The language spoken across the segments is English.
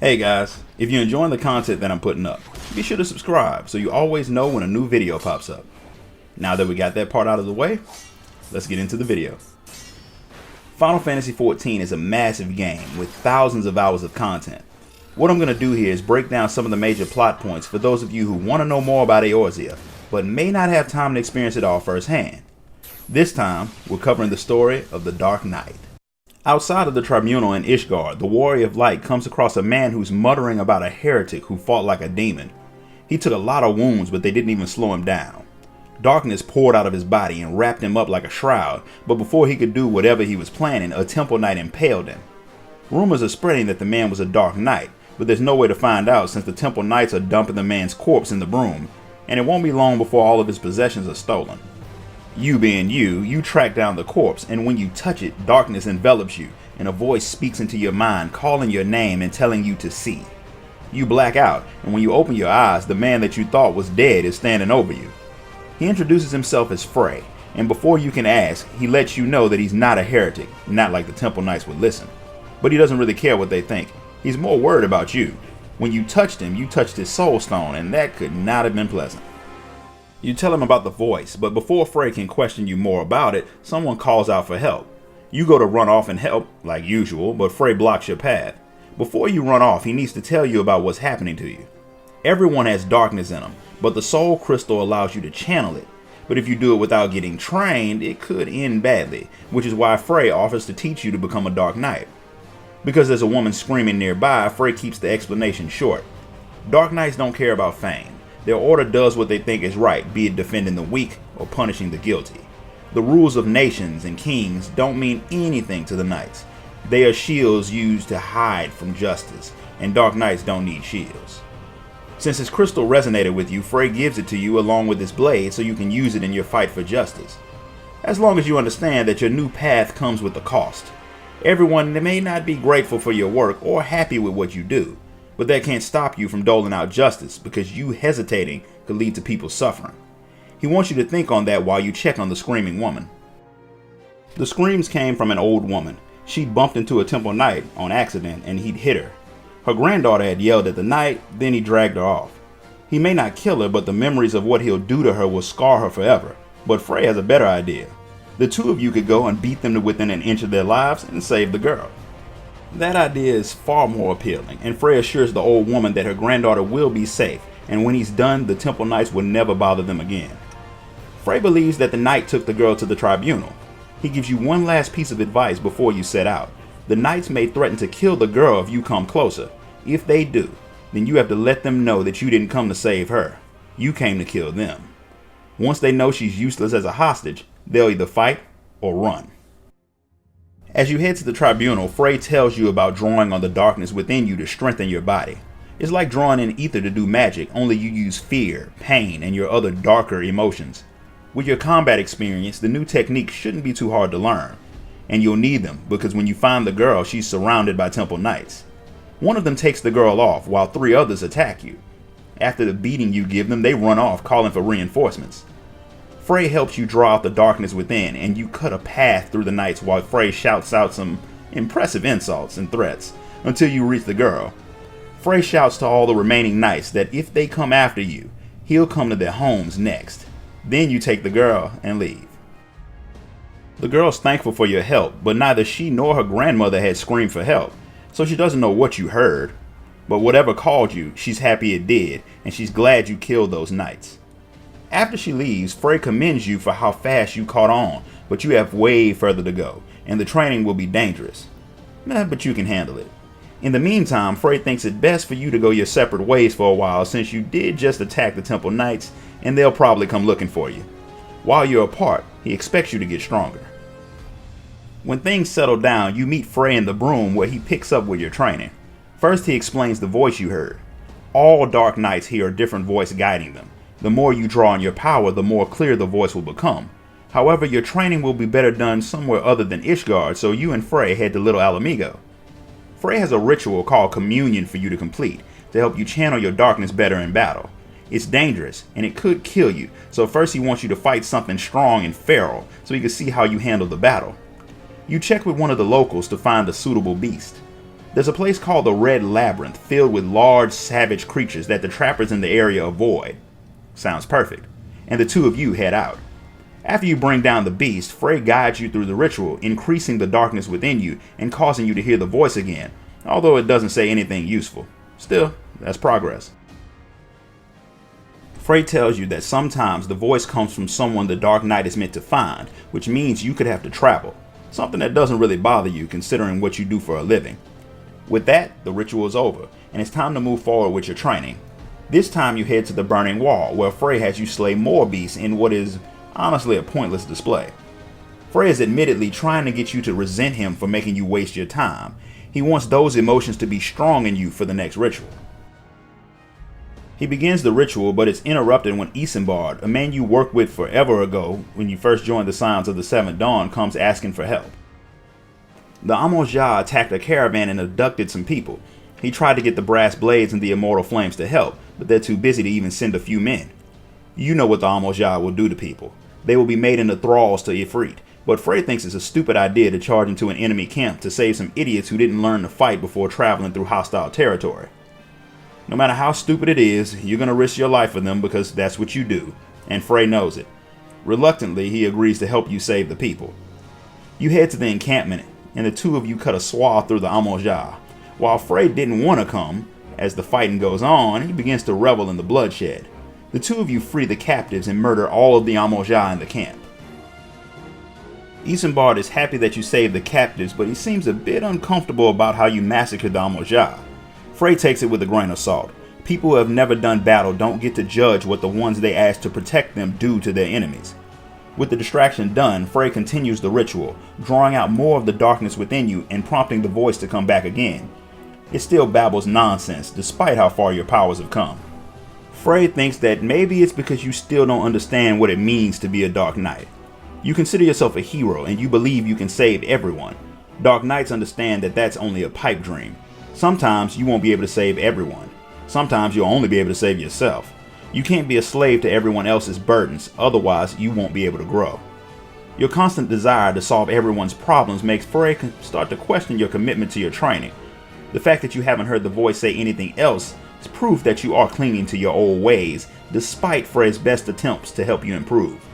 Hey guys, if you're enjoying the content that I'm putting up, be sure to subscribe so you always know when a new video pops up. Now that we got that part out of the way, let's get into the video. Final Fantasy XIV is a massive game with thousands of hours of content. What I'm going to do here is break down some of the major plot points for those of you who want to know more about Eorzea, but may not have time to experience it all firsthand. This time, we're covering the story of the Dark Knight. Outside of the tribunal in Ishgard, the Warrior of Light comes across a man who's muttering about a heretic who fought like a demon. He took a lot of wounds, but they didn't even slow him down. Darkness poured out of his body and wrapped him up like a shroud, but before he could do whatever he was planning, a temple knight impaled him. Rumors are spreading that the man was a Dark Knight, but there's no way to find out since the temple knights are dumping the man's corpse in the broom, and it won't be long before all of his possessions are stolen. You being you track down the corpse, and when you touch it, darkness envelops you, and a voice speaks into your mind, calling your name and telling you to see. You black out, and when you open your eyes, the man that you thought was dead is standing over you. He introduces himself as Frey, and before you can ask, he lets you know that he's not a heretic, not like the Temple Knights would listen. But he doesn't really care what they think. He's more worried about you. When you touched him, you touched his soul stone, and that could not have been pleasant. You tell him about the voice, but before Frey can question you more about it, someone calls out for help. You go to run off and help, like usual, but Frey blocks your path. Before you run off, he needs to tell you about what's happening to you. Everyone has darkness in them, but the soul crystal allows you to channel it. But if you do it without getting trained, it could end badly, which is why Frey offers to teach you to become a Dark Knight. Because there's a woman screaming nearby, Frey keeps the explanation short. Dark Knights don't care about fame. Their order does what they think is right, be it defending the weak or punishing the guilty. The rules of nations and kings don't mean anything to the knights. They are shields used to hide from justice, and Dark Knights don't need shields. Since his crystal resonated with you, Frey gives it to you along with his blade so you can use it in your fight for justice. As long as you understand that your new path comes with a cost. Everyone may not be grateful for your work or happy with what you do, but that can't stop you from doling out justice, because you hesitating could lead to people suffering. He wants you to think on that while you check on the screaming woman. The screams came from an old woman. She'd bumped into a temple knight on accident and he'd hit her. Her granddaughter had yelled at the knight, then he dragged her off. He may not kill her, but the memories of what he'll do to her will scar her forever. But Frey has a better idea. The two of you could go and beat them to within an inch of their lives and save the girl. That idea is far more appealing, and Frey assures the old woman that her granddaughter will be safe, and when he's done, the temple knights will never bother them again. Frey believes that the knight took the girl to the tribunal. He gives you one last piece of advice before you set out. The knights may threaten to kill the girl if you come closer. If they do, then you have to let them know that you didn't come to save her. You came to kill them. Once they know she's useless as a hostage, they'll either fight or run. As you head to the tribunal, Frey tells you about drawing on the darkness within you to strengthen your body. It's like drawing in ether to do magic, only you use fear, pain, and your other darker emotions. With your combat experience, the new techniques shouldn't be too hard to learn. And you'll need them, because when you find the girl, she's surrounded by temple knights. One of them takes the girl off, while 3 others attack you. After the beating you give them, they run off, calling for reinforcements. Frey helps you draw out the darkness within, and you cut a path through the nights while Frey shouts out some impressive insults and threats until you reach the girl. Frey shouts to all the remaining knights that if they come after you, he'll come to their homes next. Then you take the girl and leave. The girl's thankful for your help, but neither she nor her grandmother had screamed for help, so she doesn't know what you heard. But whatever called you, she's happy it did, and she's glad you killed those knights. After she leaves, Frey commends you for how fast you caught on, but you have way further to go, and the training will be dangerous. But you can handle it. In the meantime, Frey thinks it best for you to go your separate ways for a while, since you did just attack the Temple Knights, and they'll probably come looking for you. While you're apart, he expects you to get stronger. When things settle down, you meet Frey in the broom where he picks up with your training. First, he explains the voice you heard. All Dark Knights hear a different voice guiding them. The more you draw on your power, the more clear the voice will become. However, your training will be better done somewhere other than Ishgard, so you and Frey head to Little Alamigo. Frey has a ritual called Communion for you to complete, to help you channel your darkness better in battle. It's dangerous, and it could kill you, so first he wants you to fight something strong and feral, so he can see how you handle the battle. You check with one of the locals to find a suitable beast. There's a place called the Red Labyrinth, filled with large, savage creatures that the trappers in the area avoid. Sounds perfect. And the two of you head out. After you bring down the beast, Frey guides you through the ritual, increasing the darkness within you and causing you to hear the voice again, although it doesn't say anything useful. Still, that's progress. Frey tells you that sometimes the voice comes from someone the Dark Knight is meant to find, which means you could have to travel, something that doesn't really bother you considering what you do for a living. With that, the ritual is over, and it's time to move forward with your training. This time you head to the Burning Wall, where Frey has you slay more beasts in what is honestly a pointless display. Frey is admittedly trying to get you to resent him for making you waste your time. He wants those emotions to be strong in you for the next ritual. He begins the ritual, but it's interrupted when Heavensward, a man you worked with forever ago when you first joined the Scions of the Seventh Dawn, comes asking for help. The Eorzea attacked a caravan and abducted some people. He tried to get the Brass Blades and the Immortal Flames to help, but they're too busy to even send a few men. You know what the Eorzea will do to people. They will be made into thralls to Ifrit, but Frey thinks it's a stupid idea to charge into an enemy camp to save some idiots who didn't learn to fight before traveling through hostile territory. No matter how stupid it is, you're going to risk your life for them because that's what you do, and Frey knows it. Reluctantly, he agrees to help you save the people. You head to the encampment, and the two of you cut a swath through the Eorzea. While Frey didn't want to come, as the fighting goes on, he begins to revel in the bloodshed. The two of you free the captives and murder all of the Eorzea in the camp. Heavensward is happy that you saved the captives, but he seems a bit uncomfortable about how you massacred the Eorzea. Frey takes it with a grain of salt. People who have never done battle don't get to judge what the ones they ask to protect them do to their enemies. With the distraction done, Frey continues the ritual, drawing out more of the darkness within you and prompting the voice to come back again. It still babbles nonsense, despite how far your powers have come. Frey thinks that maybe it's because you still don't understand what it means to be a Dark Knight. You consider yourself a hero and you believe you can save everyone. Dark Knights understand that that's only a pipe dream. Sometimes you won't be able to save everyone. Sometimes you'll only be able to save yourself. You can't be a slave to everyone else's burdens, otherwise you won't be able to grow. Your constant desire to solve everyone's problems makes Frey start to question your commitment to your training. The fact that you haven't heard the voice say anything else is proof that you are clinging to your old ways, despite Frey's best attempts to help you improve.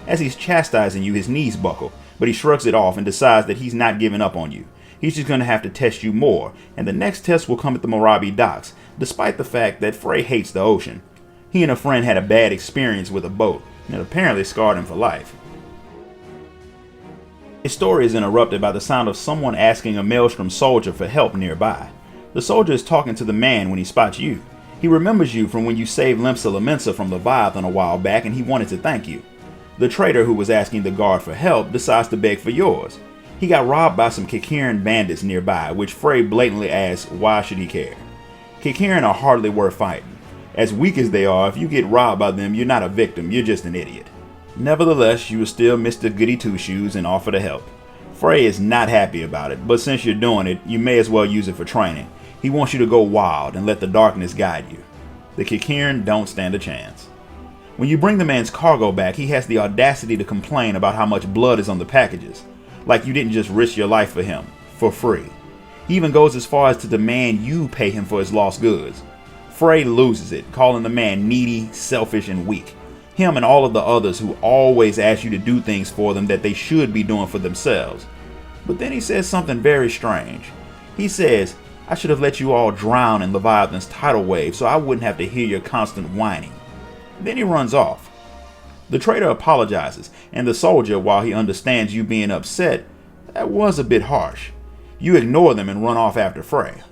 As he's chastising you, his knees buckle, but he shrugs it off and decides that he's not giving up on you. He's just going to have to test you more, and the next test will come at the Morabi docks, despite the fact that Frey hates the ocean. He and a friend had a bad experience with a boat, and it apparently scarred him for life. His story is interrupted by the sound of someone asking a Maelstrom soldier for help nearby. The soldier is talking to the man when he spots you. He remembers you from when you saved Limsa Lamensa from Leviathan a while back, and he wanted to thank you. The trader who was asking the guard for help decides to beg for yours. He got robbed by some Kikiran bandits nearby, which Frey blatantly asks why should he care. Kikiran are hardly worth fighting. As weak as they are, if you get robbed by them, you're not a victim, you're just an idiot. Nevertheless, you are still Mr. Goody Two-Shoes and offer to help. Frey is not happy about it, but since you're doing it, you may as well use it for training. He wants you to go wild and let the darkness guide you. The Kikiran don't stand a chance. When you bring the man's cargo back, he has the audacity to complain about how much blood is on the packages. Like you didn't just risk your life for him, for free. He even goes as far as to demand you pay him for his lost goods. Frey loses it, calling the man needy, selfish, and weak. Him and all of the others who always ask you to do things for them that they should be doing for themselves. But then he says something very strange. He says, I should have let you all drown in Leviathan's tidal wave so I wouldn't have to hear your constant whining. Then he runs off. The trader apologizes, and the soldier, while he understands you being upset, that was a bit harsh. You ignore them and run off after Frey.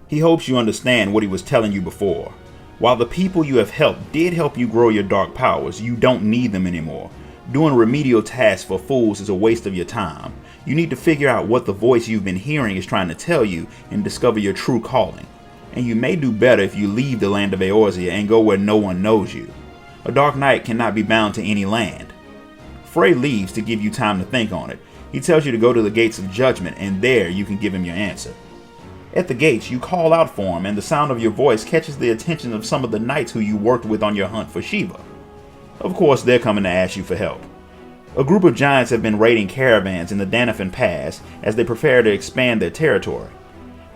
He hopes you understand what he was telling you before. While the people you have helped did help you grow your dark powers, you don't need them anymore. Doing remedial tasks for fools is a waste of your time. You need to figure out what the voice you've been hearing is trying to tell you and discover your true calling. And you may do better if you leave the land of Eorzea and go where no one knows you. A Dark Knight cannot be bound to any land. Frey leaves to give you time to think on it. He tells you to go to the Gates of Judgment, and there you can give him your answer. At the gates, you call out for him, and the sound of your voice catches the attention of some of the knights who you worked with on your hunt for Shiva. Of course, they're coming to ask you for help. A group of giants have been raiding caravans in the Danaphan Pass as they prepare to expand their territory.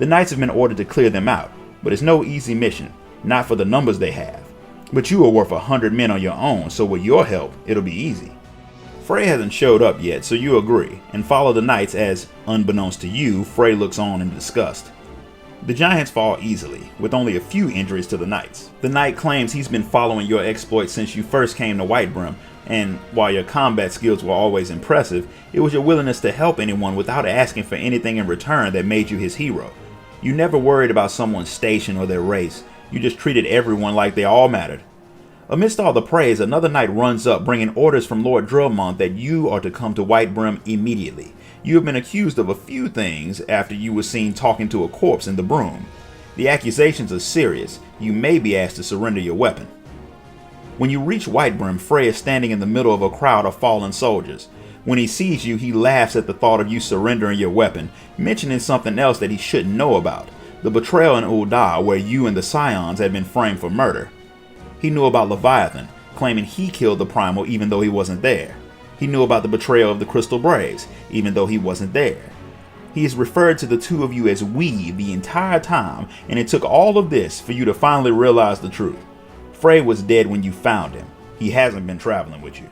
The knights have been ordered to clear them out, but it's no easy mission, not for the numbers they have. But you are worth 100 men on your own, so with your help, it'll be easy. Frey hasn't showed up yet, so you agree, and follow the knights as, unbeknownst to you, Frey looks on in disgust. The giants fall easily, with only a few injuries to the knights. The knight claims he's been following your exploits since you first came to Whitebrim, and while your combat skills were always impressive, it was your willingness to help anyone without asking for anything in return that made you his hero. You never worried about someone's station or their race, you just treated everyone like they all mattered. Amidst all the praise, another knight runs up bringing orders from Lord Drillmont that you are to come to Whitebrim immediately. You have been accused of a few things after you were seen talking to a corpse in the broom. The accusations are serious. You may be asked to surrender your weapon. When you reach Whitebrim, Frey is standing in the middle of a crowd of fallen soldiers. When he sees you, he laughs at the thought of you surrendering your weapon, mentioning something else that he shouldn't know about, the betrayal in Ul'dah where you and the Scions had been framed for murder. He knew about Leviathan, claiming he killed the Primal even though he wasn't there. He knew about the betrayal of the Crystal Braves, even though he wasn't there. He has referred to the two of you as we the entire time, and it took all of this for you to finally realize the truth. Frey was dead when you found him. He hasn't been traveling with you.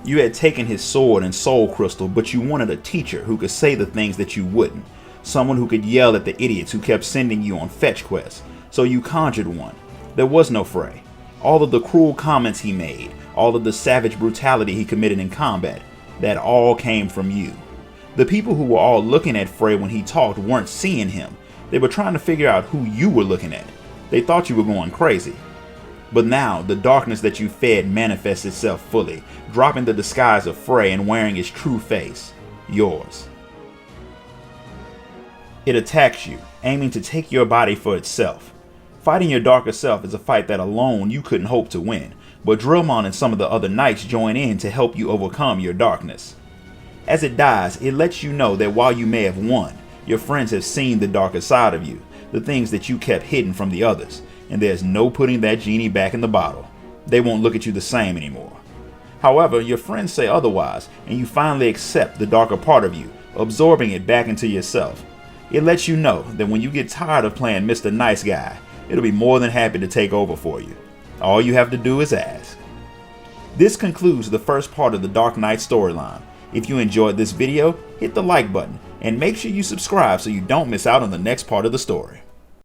You had taken his sword and soul crystal, but you wanted a teacher who could say the things that you wouldn't. Someone who could yell at the idiots who kept sending you on fetch quests. So you conjured one. There was no Frey. All of the cruel comments he made, all of the savage brutality he committed in combat, that all came from you. The people who were all looking at Frey when he talked weren't seeing him. They were trying to figure out who you were looking at. They thought you were going crazy. But now, the darkness that you fed manifests itself fully, dropping the disguise of Frey and wearing its true face, yours. It attacks you, aiming to take your body for itself. Fighting your darker self is a fight that alone you couldn't hope to win, but Drillmont and some of the other knights join in to help you overcome your darkness. As it dies, it lets you know that while you may have won, your friends have seen the darker side of you, the things that you kept hidden from the others, and there's no putting that genie back in the bottle. They won't look at you the same anymore. However, your friends say otherwise, and you finally accept the darker part of you, absorbing it back into yourself. It lets you know that when you get tired of playing Mr. Nice Guy, it'll be more than happy to take over for you. All you have to do is ask. This concludes the first part of the Dark Knight storyline. If you enjoyed this video, hit the like button and make sure you subscribe so you don't miss out on the next part of the story.